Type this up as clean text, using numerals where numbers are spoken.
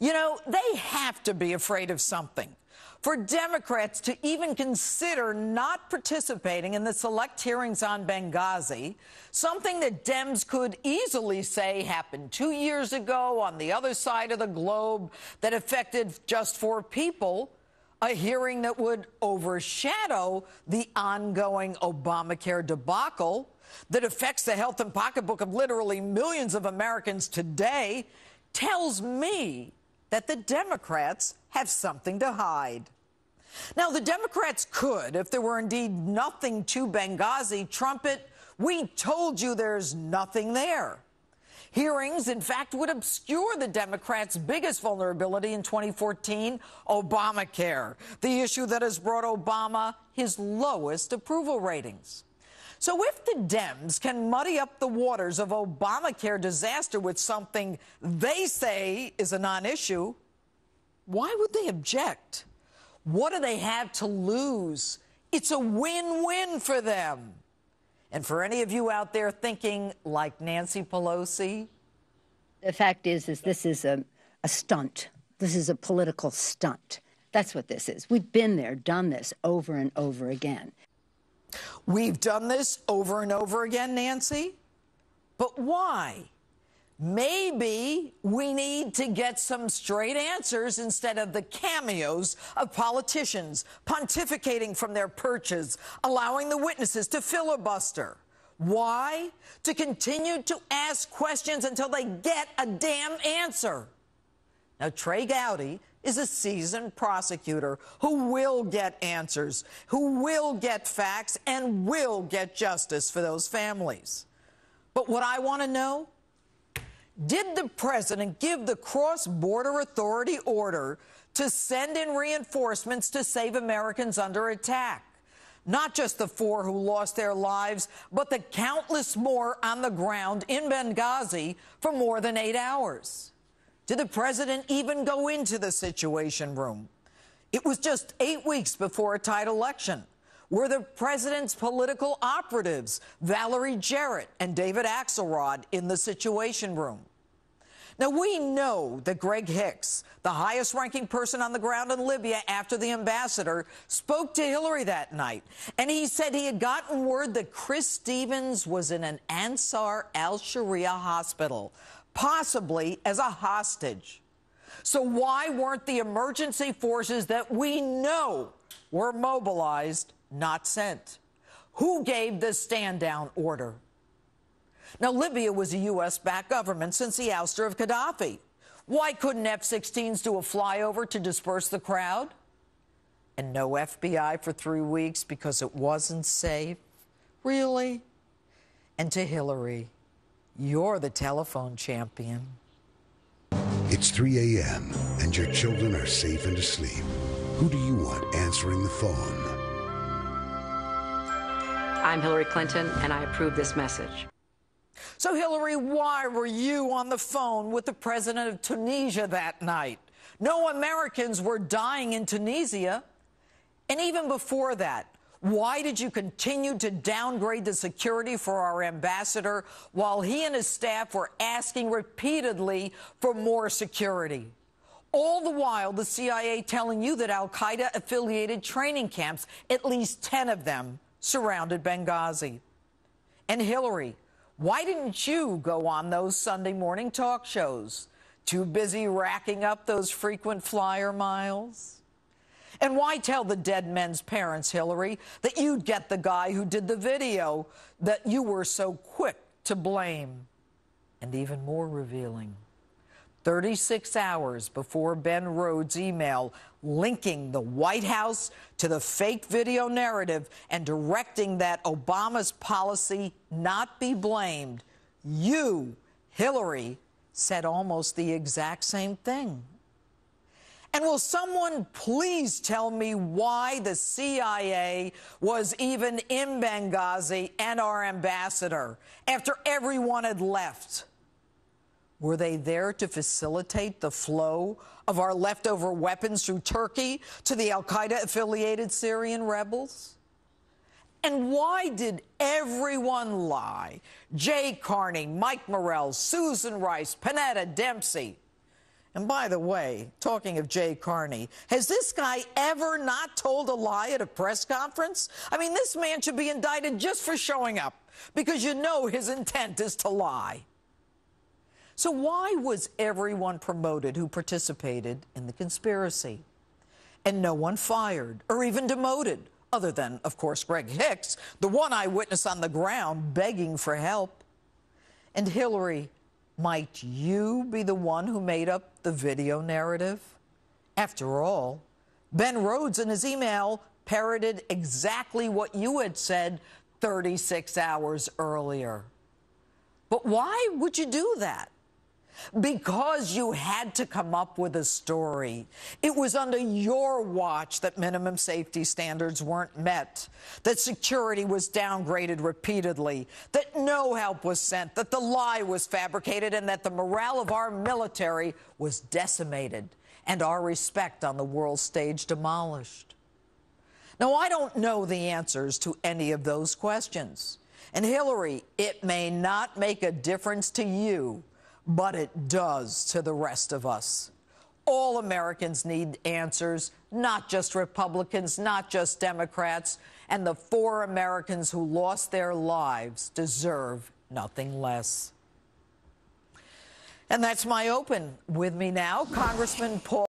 You know, they have to be afraid of something. For Democrats to even consider not participating in the select hearings on Benghazi, something that Dems could easily say happened 2 years ago on the other side of the globe that affected just 4 people, a hearing that would overshadow the ongoing Obamacare debacle that affects the health and pocketbook of literally millions of Americans today, tells me that the Democrats have something to hide. Now, the Democrats could, if there were indeed nothing to Benghazi, trumpet, "We told you there's nothing there." Hearings, in fact, would obscure the Democrats' biggest vulnerability in 2014, Obamacare, the issue that has brought Obama his lowest approval ratings. So if the Dems can muddy up the waters of Obamacare disaster with something they say is a non-issue, why would they object? What do they have to lose? It's a win-win for them. And for any of you out there thinking like Nancy Pelosi, the fact is this is a stunt. This is a political stunt. That's what this is. We've been there, done this over and over again. We've done this over and over again, Nancy. But why? Maybe we need to get some straight answers instead of the cameos of politicians pontificating from their perches, allowing the witnesses to filibuster. Why? To continue to ask questions until they get a damn answer. Now, Trey Gowdy is a seasoned prosecutor who will get answers, who will get facts, and will get justice for those families. But what I want to know, did the president give the cross-border authority order to send in reinforcements to save Americans under attack? Not just the 4 who lost their lives, but the countless more on the ground in Benghazi for more than 8 hours. Did the president even go into the Situation Room? It was just 8 weeks before a tight election. Were the president's political operatives, Valerie Jarrett and David Axelrod, in the Situation Room? Now, we know that Greg Hicks, the highest-ranking person on the ground in Libya after the ambassador, spoke to Hillary that night. And he said he had gotten word that Chris Stevens was in an Ansar al-Sharia hospital, possibly as a hostage. So why weren't the emergency forces that we know were mobilized not sent? Who gave the stand-down order? Now, Libya was a U.S.-backed government since the ouster of Gaddafi. Why couldn't F-16s do a flyover to disperse the crowd? And no FBI for 3 weeks because it wasn't safe? Really? And to Hillary, you're the telephone champion. It's 3 a.m. and your children are safe and asleep. Who do you want answering the phone? I'm Hillary Clinton, and I approve this message. So, Hillary, why were you on the phone with the president of Tunisia that night? No Americans were dying in Tunisia. And even before that, why did you continue to downgrade the security for our ambassador while he and his staff were asking repeatedly for more security? All the while, the CIA telling you that al-Qaeda-affiliated training camps, at least 10 of them, surrounded Benghazi. And Hillary, why didn't you go on those Sunday morning talk shows? Too busy racking up those frequent flyer miles? And why tell the dead men's parents, Hillary, that you'd get the guy who did the video that you were so quick to blame? And even more revealing, 36 hours before Ben Rhodes' email linking the White House to the fake video narrative and directing that Obama's policy not be blamed, you, Hillary, said almost the exact same thing. And will someone please tell me why the CIA was even in Benghazi and our ambassador after everyone had left? Were they there to facilitate the flow of our leftover weapons through Turkey to the al-Qaeda-affiliated Syrian rebels? And why did everyone lie? Jay Carney, Mike Morrell, Susan Rice, Panetta Dempsey. And by the way, talking of Jay Carney, has this guy ever not told a lie at a press conference? I mean, this man should be indicted just for showing up, because you know his intent is to lie. So why was everyone promoted who participated in the conspiracy? And no one fired or even demoted, other than, of course, Greg Hicks, the one eyewitness on the ground begging for help. And Hillary, might you be the one who made up the video narrative? After all, Ben Rhodes in his email parroted exactly what you had said 36 hours earlier. But why would you do that? Because you had to come up with a story. It was under your watch that minimum safety standards weren't met, that security was downgraded repeatedly, that no help was sent, that the lie was fabricated, and that the morale of our military was decimated and our respect on the world stage demolished. Now, I don't know the answers to any of those questions. And Hillary, it may not make a difference to you, but it does to the rest of us. All Americans need answers, not just Republicans, not just Democrats. And the 4 Americans who lost their lives deserve nothing less. And that's my open. With me now, Congressman Paul